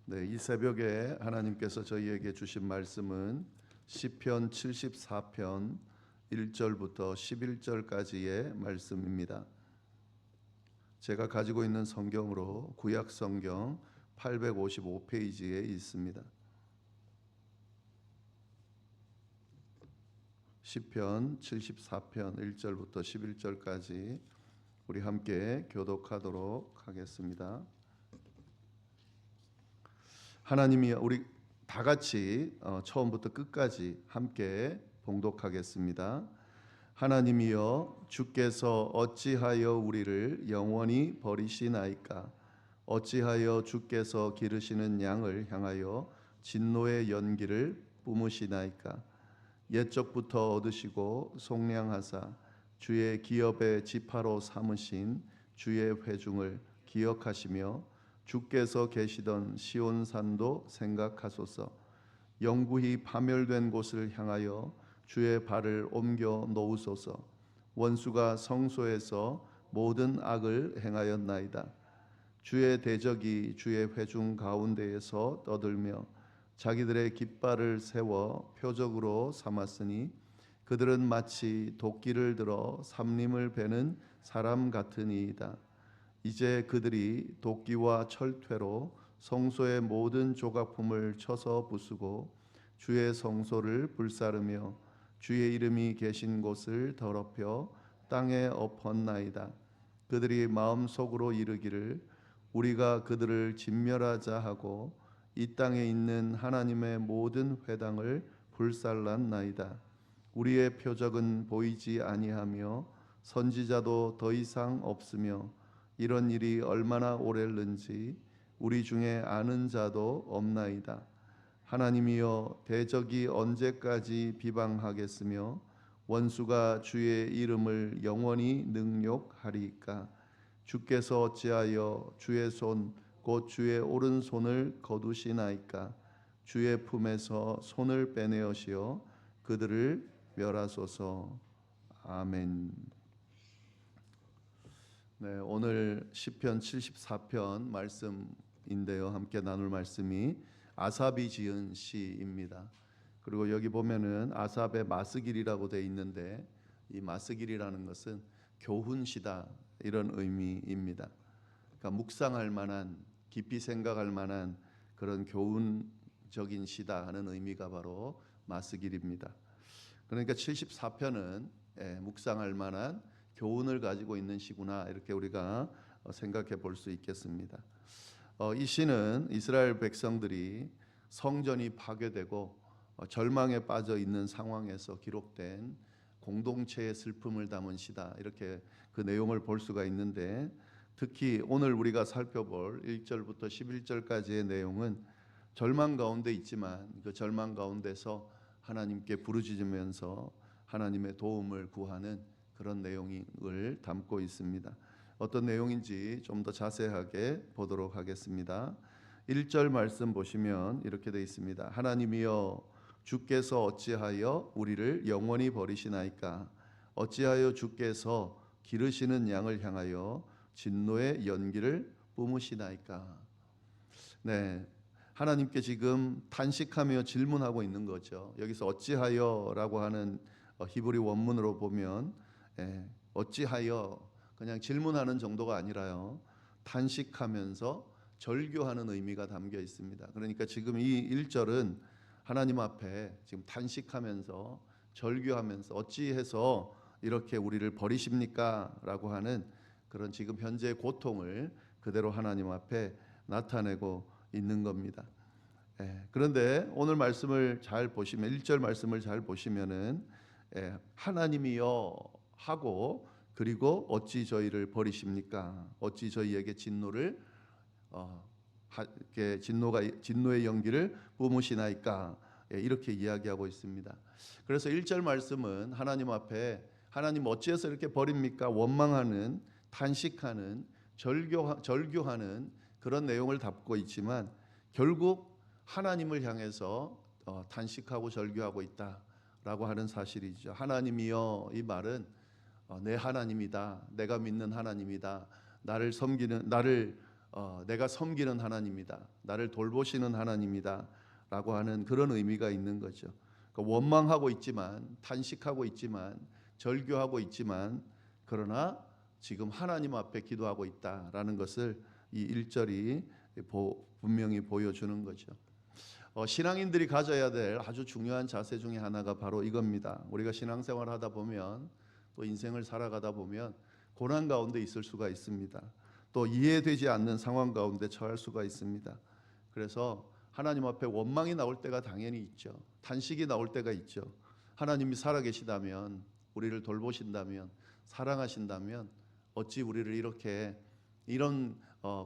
네, 이 새벽에 하나님께서 저희에게 주신 말씀은 시편 74편 1절부터 11절까지의 말씀입니다. 제가 가지고 있는 성경으로 구약 성경 855페이지에 있습니다. 시편 74편 1절부터 11절까지 우리 함께 교독하도록 하겠습니다. 하나님이 우리 다 같이 처음부터 끝까지 함께 봉독하겠습니다. 하나님이여 주께서 어찌하여 우리를 영원히 버리시나이까? 어찌하여 주께서 기르시는 양을 향하여 진노의 연기를 뿜으시나이까? 옛적부터 얻으시고 속량하사 주의 기업의 지파로 삼으신 주의 회중을 기억하시며 주께서 계시던 시온산도 생각하소서. 영구히 파멸된 곳을 향하여 주의 발을 옮겨 놓으소서. 원수가 성소에서 모든 악을 행하였나이다. 주의 대적이 주의 회중 가운데에서 떠들며 자기들의 깃발을 세워 표적으로 삼았으니 그들은 마치 도끼를 들어 삼림을 베는 사람 같으니이다. 이제 그들이 도끼와 철퇴로 성소의 모든 조각품을 쳐서 부수고 주의 성소를 불사르며 주의 이름이 계신 곳을 더럽혀 땅에 엎었나이다. 그들이 마음속으로 이르기를 우리가 그들을 진멸하자 하고 이 땅에 있는 하나님의 모든 회당을 불살랐나이다. 우리의 표적은 보이지 아니하며 선지자도 더 이상 없으며 이런 일이 얼마나 오래는지 우리 중에 아는 자도 없나이다. 하나님이여 대적이 언제까지 비방하겠으며 원수가 주의 이름을 영원히 능욕하리이까? 주께서 어찌하여 주의 손 곧 주의 오른손을 거두시나이까? 주의 품에서 손을 빼내어시어 그들을 멸하소서. 아멘. 네, 오늘 시편 74편 말씀인데요. 함께 나눌 말씀이 아삽이 지은 시입니다. 그리고 여기 보면은 아삽의 마스길이라고 되어 있는데 이 마스길이라는 것은 교훈시다 이런 의미입니다. 그러니까 묵상할 만한, 깊이 생각할 만한 그런 교훈적인 시다 하는 의미가 바로 마스길입니다. 그러니까 74편은 묵상할 만한 교훈을 가지고 있는 시구나 이렇게 우리가 생각해 볼 수 있겠습니다. 이 시는 이스라엘 백성들이 성전이 파괴되고 절망에 빠져 있는 상황에서 기록된 공동체의 슬픔을 담은 시다 이렇게 그 내용을 볼 수가 있는데 특히 오늘 우리가 살펴볼 1절부터 11절까지의 내용은 절망 가운데 있지만 그 절망 가운데서 하나님께 부르짖으면서 하나님의 도움을 구하는 그런 내용을 담고 있습니다. 어떤 내용인지 좀 더 자세하게 보도록 하겠습니다. 1절 말씀 보시면 이렇게 되어 있습니다. 하나님이여 주께서 어찌하여 우리를 영원히 버리시나이까? 어찌하여 주께서 기르시는 양을 향하여 진노의 연기를 뿜으시나이까? 네, 하나님께 지금 탄식하며 질문하고 있는 거죠. 여기서 어찌하여라고 하는 히브리 원문으로 보면 어찌하여 그냥 질문하는 정도가 아니라요. 탄식하면서 절규하는 의미가 담겨 있습니다. 그러니까 지금 이 1절은 하나님 앞에 지금 탄식하면서 절규하면서 어찌해서 이렇게 우리를 버리십니까? 라고 하는 그런 지금 현재의 고통을 그대로 하나님 앞에 나타내고 있는 겁니다. 그런데 오늘 말씀을 잘 보시면 1절 말씀을 잘 보시면은 하나님이여 하고 그리고 어찌 저희를 버리십니까? 어찌 저희에게 진노를 진노의 연기를 뿜으시나이까? 이렇게 이야기하고 있습니다. 그래서 1절 말씀은 하나님 앞에 하나님 어찌해서 이렇게 버립니까? 원망하는, 탄식하는, 절규하는 그런 내용을 담고 있지만 결국 하나님을 향해서 탄식하고 절규하고 있다라고 하는 사실이죠. 하나님이여 이 말은 내 하나님이다. 내가 믿는 하나님이다. 나를 섬기는 나를 내가 섬기는 하나님이다, 나를 돌보시는 하나님이다 라고 하는 그런 의미가 있는 거죠. 그러니까 원망하고 있지만, 탄식하고 있지만, 절규하고 있지만, 그러나 지금 하나님 앞에 기도하고 있다라는 것을 이 1절이 분명히 보여주는 거죠. 신앙인들이 가져야 될 아주 중요한 자세 중에 하나가 바로 이겁니다. 우리가 신앙생활 하다 보면, 또 인생을 살아가다 보면 고난 가운데 있을 수가 있습니다. 또 이해되지 않는 상황 가운데 처할 수가 있습니다. 그래서 하나님 앞에 원망이 나올 때가 당연히 있죠. 탄식이 나올 때가 있죠. 하나님이 살아계시다면, 우리를 돌보신다면, 사랑하신다면 어찌 우리를 이렇게 이런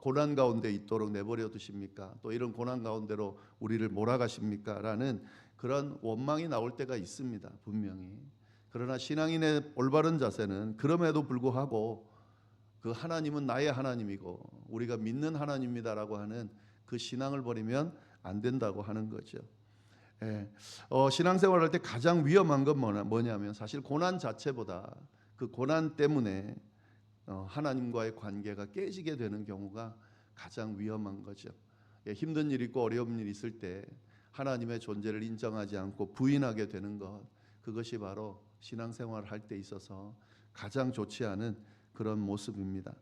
고난 가운데 있도록 내버려 두십니까? 또 이런 고난 가운데로 우리를 몰아가십니까? 라는 그런 원망이 나올 때가 있습니다. 분명히. 그러나 신앙인의 올바른 자세는 그럼에도 불구하고 그 하나님은 나의 하나님이고 우리가 믿는 하나님이다라고 하는 그 신앙을 버리면 안 된다고 하는 거죠. 신앙생활할 때 가장 위험한 건 뭐냐면 사실 고난 자체보다 그 고난 때문에 하나님과의 관계가 깨지게 되는 경우가 가장 위험한 거죠. 힘든 일 있고 어려운 일 있을 때 하나님의 존재를 인정하지 않고 부인하게 되는 것, 그것이 바로 신앙생활을 할 때 있어서 가장 좋지 않은 그런 모습입니다.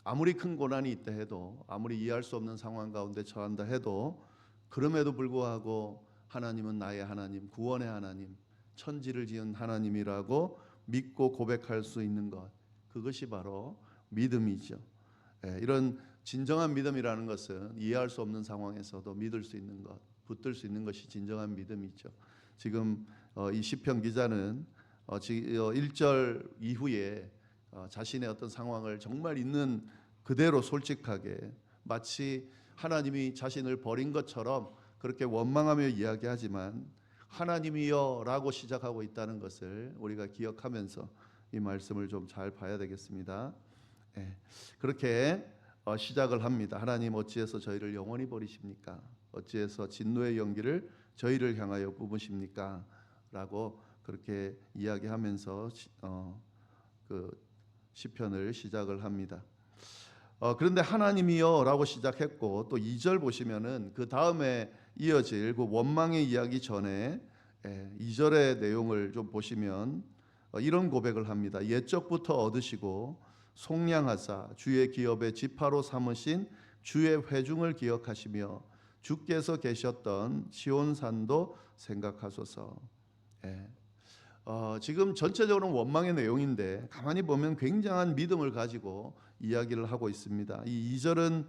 아무리 큰 고난이 있다 해도, 아무리 이해할 수 없는 상황 가운데 처한다 해도, 그럼에도 불구하고 하나님은 나의 하나님, 구원의 하나님, 천지를 지은 하나님이라고 믿고 고백할 수 있는 것, 그것이 바로 믿음이죠. 이런 진정한 믿음이라는 것은 이해할 수 없는 상황에서도 믿을 수 있는 것, 붙들 수 있는 것이 진정한 믿음이죠. 지금 이 시편 기자는 1절 이후에 자신의 어떤 상황을 정말 있는 그대로 솔직하게, 마치 하나님이 자신을 버린 것처럼 그렇게 원망하며 이야기하지만 하나님이여 라고 시작하고 있다는 것을 우리가 기억하면서 이 말씀을 좀 잘 봐야 되겠습니다. 그렇게 시작을 합니다. 하나님 어찌해서 저희를 영원히 버리십니까? 어찌해서 진노의 연기를 저희를 향하여 뿜으십니까? 라고 그렇게 이야기하면서 그 시편을 시작을 합니다. 그런데 하나님이여 라고 시작했고, 또 2절 보시면은 그 다음에 이어질 그 원망의 이야기 전에 2절의 내용을 좀 보시면 이런 고백을 합니다. 옛적부터 얻으시고 속량하사 주의 기업의 지파로 삼으신 주의 회중을 기억하시며 주께서 계셨던 시온산도 생각하소서. 지금 전체적으로 원망의 내용인데 가만히 보면 굉장한 믿음을 가지고 이야기를 하고 있습니다. 이 2절은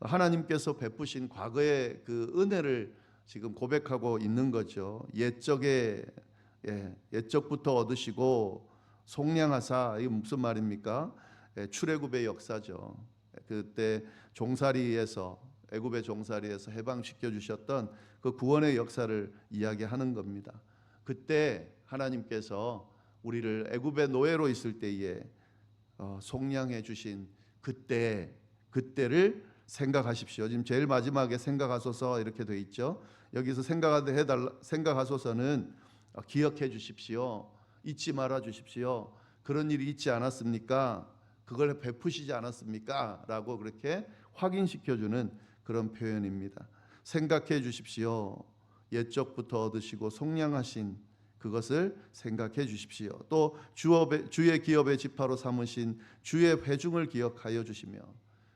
하나님께서 베푸신 과거의 그 은혜를 지금 고백하고 있는 거죠. 옛적부터 얻으시고 속량하사, 이게 무슨 말입니까? 출애굽의 역사죠. 그때 종살이에서, 애굽의 종살이에서 해방시켜 주셨던 그 구원의 역사를 이야기하는 겁니다. 그때 하나님께서 우리를 애굽의 노예로 있을 때에 속량해 주신 그때를 생각하십시오. 지금 제일 마지막에 생각하소서 이렇게 돼 있죠. 여기서 생각하소서는 기억해 주십시오. 잊지 말아 주십시오. 그런 일이 있지 않았습니까? 그걸 베푸시지 않았습니까? 라고 그렇게 확인시켜 주는 그런 표현입니다. 생각해 주십시오. 옛적부터 얻으시고 속량하신 그것을 생각해 주십시오. 또 주의 기업의 지파로 삼으신 주의 회중을 기억하여 주시며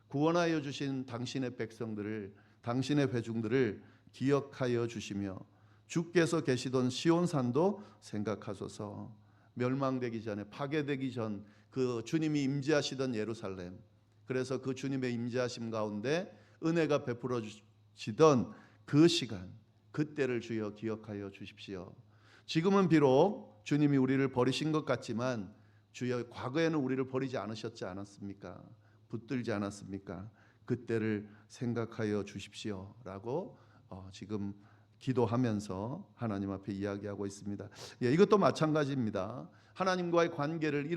구원하여 주신 당신의 백성들을, 당신의 회중들을 기억하여 주시며 주께서 계시던 시온산도 생각하소서. 멸망되기 전에, 파괴되기 전 그 주님이 임재하시던 예루살렘, 그래서 그 주님의 임재하심 가운데 은혜가 베풀어지던 그 시간, 그때를 주여 기억하여 주십시오. 지금은 비록 주님이 우리를 버리신 것 같지만 주여 과거에는 우리를 버리지 않으셨지 않았습니까? 붙들지 않았습니까? 그때를 생각하여 주십시오 라고 지금 기도하면서 하나님 앞에 이야기하고 있습니다. 이것도 마찬가지입니다. 하나님과의 관계를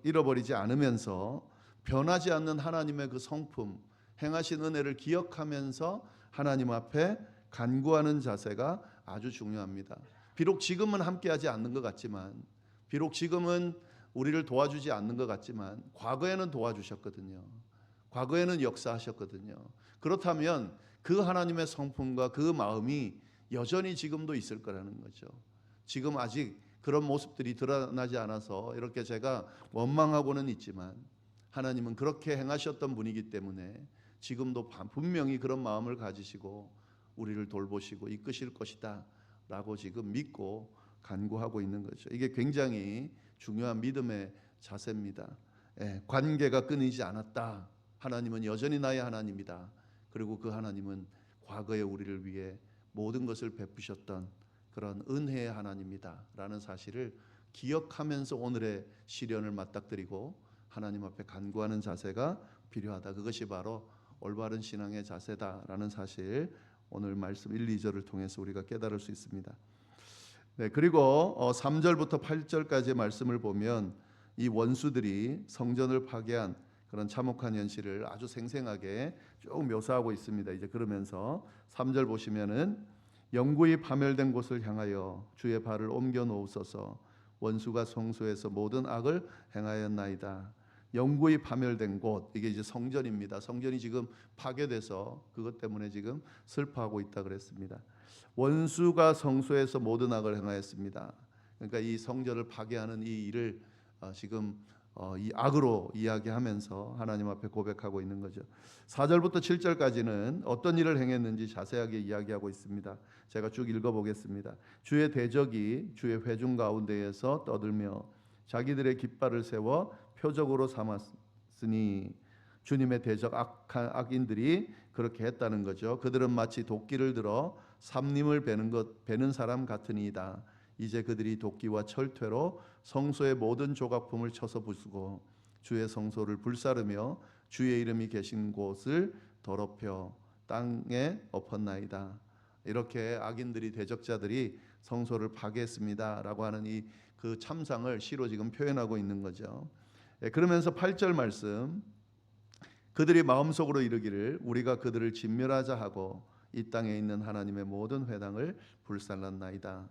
잃어버리지 않으면서 변하지 않는 하나님의 그 성품, 행하신 은혜를 기억하면서 하나님 앞에 간구하는 자세가 아주 중요합니다. 비록 지금은 함께하지 않는 것 같지만, 비록 지금은 우리를 도와주지 않는 것 같지만 과거에는 도와주셨거든요. 과거에는 역사하셨거든요. 그렇다면 그 하나님의 성품과 그 마음이 여전히 지금도 있을 거라는 거죠. 지금 아직 그런 모습들이 드러나지 않아서 이렇게 제가 원망하고는 있지만 하나님은 그렇게 행하셨던 분이기 때문에 지금도 분명히 그런 마음을 가지시고 우리를 돌보시고 이끄실 것이다 라고 지금 믿고 간구하고 있는 거죠. 이게 굉장히 중요한 믿음의 자세입니다. 관계가 끊이지 않았다. 하나님은 여전히 나의 하나님이다. 그리고 그 하나님은 과거에 우리를 위해 모든 것을 베푸셨던 그런 은혜의 하나님이다 라는 사실을 기억하면서 오늘의 시련을 맞닥뜨리고 하나님 앞에 간구하는 자세가 필요하다. 그것이 바로 올바른 신앙의 자세다라는 사실, 오늘 말씀 1, 2절을 통해서 우리가 깨달을 수 있습니다. 네, 그리고 3절부터 8절까지의 말씀을 보면 이 원수들이 성전을 파괴한 그런 참혹한 현실을 아주 생생하게 쭉 묘사하고 있습니다. 이제 그러면서 3절 보시면은 영구히 파멸된 곳을 향하여 주의 발을 옮겨 놓으소서. 원수가 성소에서 모든 악을 행하였나이다. 영구히 파멸된 곳, 이게 이제 성전입니다. 성전이 지금 파괴돼서 그것 때문에 지금 슬퍼하고 있다 그랬습니다. 원수가 성소에서 모든 악을 행하였습니다. 그러니까 이 성전을 파괴하는 이 일을 지금 이 악으로 이야기하면서 하나님 앞에 고백하고 있는 거죠. 4절부터 7절까지는 어떤 일을 행했는지 자세하게 이야기하고 있습니다. 제가 쭉 읽어보겠습니다. 주의 대적이 주의 회중 가운데에서 떠들며 자기들의 깃발을 세워 표적으로 삼았으니, 주님의 대적 악인들이 그렇게 했다는 거죠. 그들은 마치 도끼를 들어 삼림을 베는 사람 같으니이다. 이제 그들이 도끼와 철퇴로 성소의 모든 조각품을 쳐서 부수고 주의 성소를 불사르며 주의 이름이 계신 곳을 더럽혀 땅에 엎었나이다. 이렇게 악인들이, 대적자들이 성소를 파괴했습니다라고 하는 이 그 참상을 시로 지금 표현하고 있는 거죠. 그러면서 8절 말씀, 그들이 마음속으로 이르기를 우리가 그들을 진멸하자 하고 이 땅에 있는 하나님의 모든 회당을 불살랐나이다.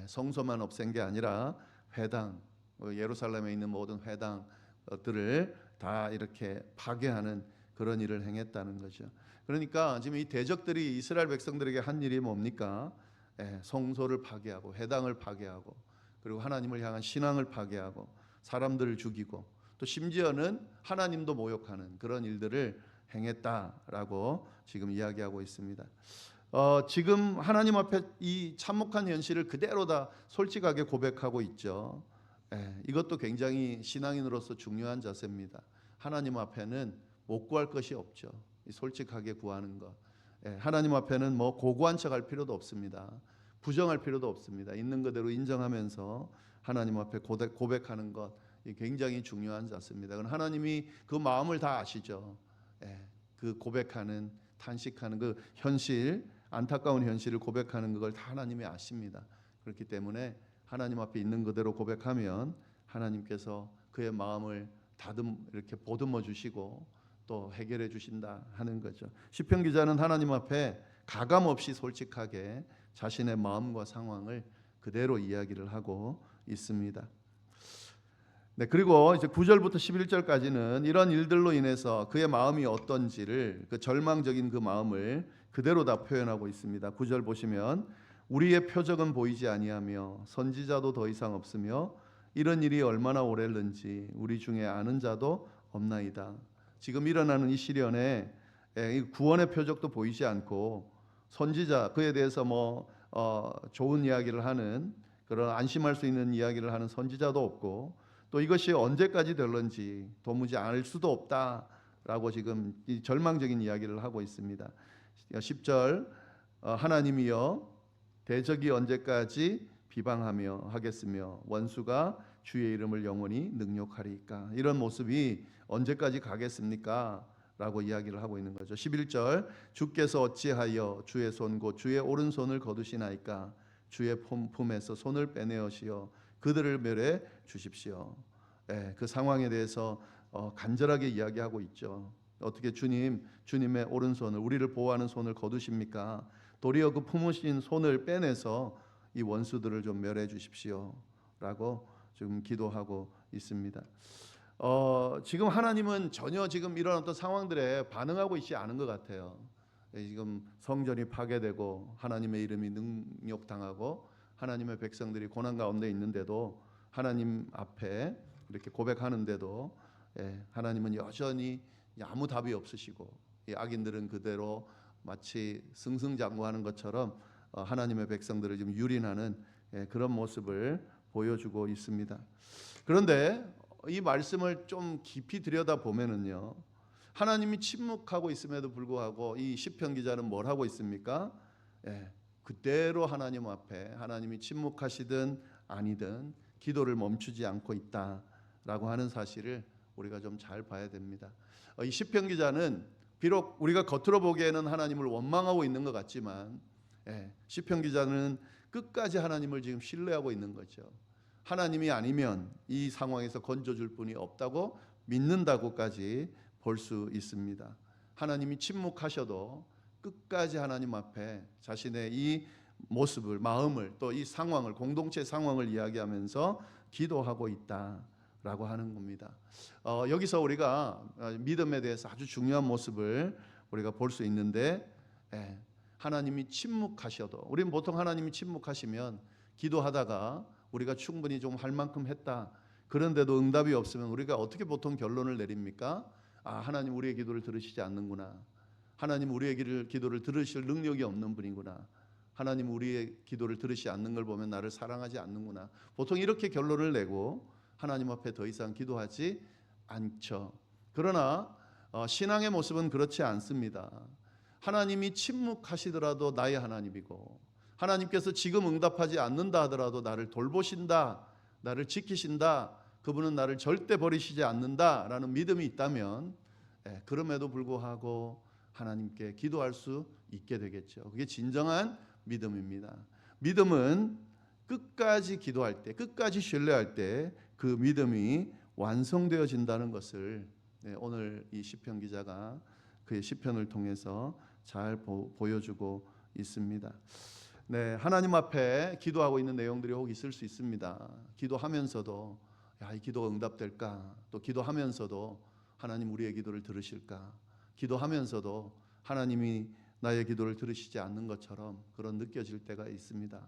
성소만 없앤 게 아니라 회당, 예루살렘에 있는 모든 회당들을 다 이렇게 파괴하는 그런 일을 행했다는 거죠. 그러니까 지금 이 대적들이 이스라엘 백성들에게 한 일이 뭡니까? 성소를 파괴하고 회당을 파괴하고 그리고 하나님을 향한 신앙을 파괴하고 사람들을 죽이고 또 심지어는 하나님도 모욕하는 그런 일들을 행했다라고 지금 이야기하고 있습니다. 지금 하나님 앞에 이 참혹한 현실을 그대로 다 솔직하게 고백하고 있죠. 이것도 굉장히 신앙인으로서 중요한 자세입니다. 하나님 앞에는 못 구할 것이 없죠. 솔직하게 구하는 것. 하나님 앞에는 뭐 고고한 척할 필요도 없습니다. 부정할 필요도 없습니다. 있는 그대로 인정하면서 하나님 앞에 고백하는 것, 굉장히 중요한 자세입니다. 하나님이 그 마음을 다 아시죠. 그 고백하는, 탄식하는 그 현실, 안타까운 현실을 고백하는 그걸 다 하나님이 아십니다. 그렇기 때문에 하나님 앞에 있는 그대로 고백하면 하나님께서 그의 마음을 이렇게 보듬어 주시고 또 해결해 주신다 하는 거죠. 시편 기자는 하나님 앞에 가감 없이 솔직하게 자신의 마음과 상황을 그대로 이야기를 하고 있습니다. 네, 그리고 이제 9절부터 11절까지는 이런 일들로 인해서 그의 마음이 어떤지를, 그 절망적인 그 마음을 그대로 다 표현하고 있습니다. 9절 보시면 우리의 표적은 보이지 아니하며 선지자도 더 이상 없으며 이런 일이 얼마나 오래는지 우리 중에 아는 자도 없나이다. 지금 일어나는 이 시련에 구원의 표적도 보이지 않고 선지자, 그에 대해서 좋은 이야기를 하는, 그런 안심할 수 있는 이야기를 하는 선지자도 없고 또 이것이 언제까지 될런지 도무지 알 수도 없다라고 지금 이 절망적인 이야기를 하고 있습니다. 10절 하나님이여 대적이 언제까지 비방하며 하겠으며 원수가 주의 이름을 영원히 능욕하리까. 이런 모습이 언제까지 가겠습니까? 라고 이야기를 하고 있는 거죠. 11절 주께서 어찌하여 주의 손 곧 주의 오른손을 거두시나이까. 주의 품에서 손을 빼내어시어 그들을 멸해 주십시오. 그 상황에 대해서 간절하게 이야기하고 있죠. 어떻게 주님의 오른손을, 우리를 보호하는 손을 거두십니까? 도리어 그 품으신 손을 빼내서 이 원수들을 좀 멸해 주십시오 라고 지금 기도하고 있습니다. 지금 하나님은 전혀 지금 이런 어떤 상황들에 반응하고 있지 않은 것 같아요. 지금 성전이 파괴되고 하나님의 이름이 능욕당하고 하나님의 백성들이 고난 가운데 있는데도 하나님 앞에 이렇게 고백하는데도 하나님은 여전히 아무 답이 없으시고 이 악인들은 그대로 마치 승승장구하는 것처럼 하나님의 백성들을 지금 유린하는 그런 모습을 보여주고 있습니다. 그런데 이 말씀을 좀 깊이 들여다 보면은요, 하나님이 침묵하고 있음에도 불구하고 이 시편 기자는 뭘 하고 있습니까? 그대로 하나님 앞에 하나님이 침묵하시든 아니든 기도를 멈추지 않고 있다라고 하는 사실을 우리가 좀 잘 봐야 됩니다. 이 시편 기자는 비록 우리가 겉으로 보기에는 하나님을 원망하고 있는 것 같지만 시편 기자는 끝까지 하나님을 지금 신뢰하고 있는 거죠. 하나님이 아니면 이 상황에서 건져줄 분이 없다고 믿는다고까지 볼 수 있습니다. 하나님이 침묵하셔도 끝까지 하나님 앞에 자신의 이 모습을, 마음을, 또 이 상황을, 공동체 상황을 이야기하면서 기도하고 있다라고 하는 겁니다. 여기서 우리가 믿음에 대해서 아주 중요한 모습을 우리가 볼 수 있는데, 하나님이 침묵하셔도, 우리는 보통 하나님이 침묵하시면 기도하다가 우리가 충분히 좀 할 만큼 했다, 그런데도 응답이 없으면 우리가 어떻게 보통 결론을 내립니까? 하나님 우리의 기도를 들으시지 않는구나. 하나님 우리의 기도를 들으실 능력이 없는 분이구나. 하나님 우리의 기도를 들으시지 않는 걸 보면 나를 사랑하지 않는구나. 보통 이렇게 결론을 내고 하나님 앞에 더 이상 기도하지 않죠. 그러나 신앙의 모습은 그렇지 않습니다. 하나님이 침묵하시더라도 나의 하나님이고, 하나님께서 지금 응답하지 않는다 하더라도 나를 돌보신다, 나를 지키신다, 그분은 나를 절대 버리시지 않는다라는 믿음이 있다면 그럼에도 불구하고 하나님께 기도할 수 있게 되겠죠. 그게 진정한 믿음입니다. 믿음은 끝까지 기도할 때, 끝까지 신뢰할 때 그 믿음이 완성되어진다는 것을 오늘 이 시편 기자가 그의 시편을 통해서 잘 보여주고 있습니다. 하나님 앞에 기도하고 있는 내용들이 혹 있을 수 있습니다. 기도하면서도 이 기도가 응답될까? 또 기도하면서도 하나님 우리의 기도를 들으실까? 기도하면서도 하나님이 나의 기도를 들으시지 않는 것처럼 그런 느껴질 때가 있습니다.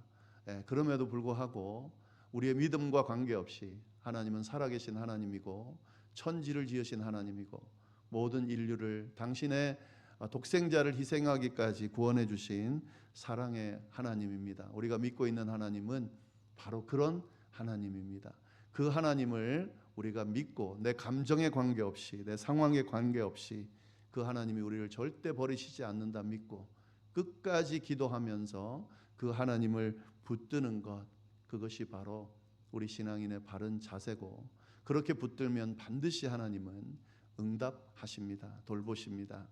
그럼에도 불구하고 우리의 믿음과 관계없이 하나님은 살아계신 하나님이고 천지를 지으신 하나님이고 모든 인류를 당신의 독생자를 희생하기까지 구원해 주신 사랑의 하나님입니다. 우리가 믿고 있는 하나님은 바로 그런 하나님입니다. 그 하나님을 우리가 믿고 내 감정에 관계없이, 내 상황에 관계없이 그 하나님이 우리를 절대 버리시지 않는다 믿고 끝까지 기도하면서 그 하나님을 붙드는 것, 그것이 바로 우리 신앙인의 바른 자세고, 그렇게 붙들면 반드시 하나님은 응답하십니다. 돌보십니다.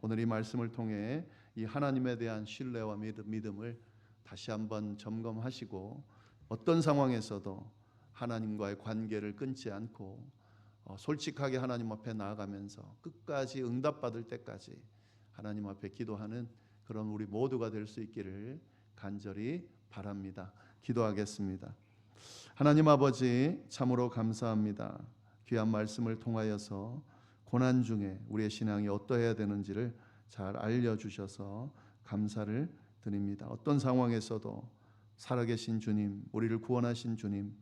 오늘 이 말씀을 통해 이 하나님에 대한 신뢰와 믿음을 다시 한번 점검하시고 어떤 상황에서도 하나님과의 관계를 끊지 않고 솔직하게 하나님 앞에 나아가면서 끝까지 응답받을 때까지 하나님 앞에 기도하는 그런 우리 모두가 될 수 있기를 간절히 바랍니다. 기도하겠습니다. 하나님 아버지, 참으로 감사합니다. 귀한 말씀을 통하여서 고난 중에 우리의 신앙이 어떠해야 되는지를 잘 알려주셔서 감사를 드립니다. 어떤 상황에서도 살아계신 주님, 우리를 구원하신 주님,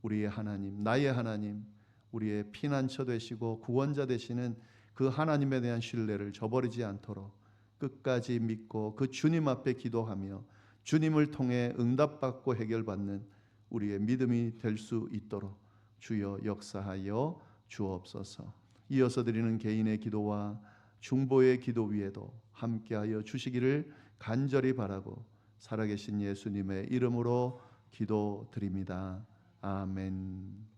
우리의 하나님, 나의 하나님, 우리의 피난처 되시고 구원자 되시는 그 하나님에 대한 신뢰를 저버리지 않도록 끝까지 믿고 그 주님 앞에 기도하며 주님을 통해 응답받고 해결받는 우리의 믿음이 될 수 있도록 주여 역사하여 주옵소서. 이어서 드리는 개인의 기도와 중보의 기도 위에도 함께하여 주시기를 간절히 바라고 살아계신 예수님의 이름으로 기도드립니다. 아멘.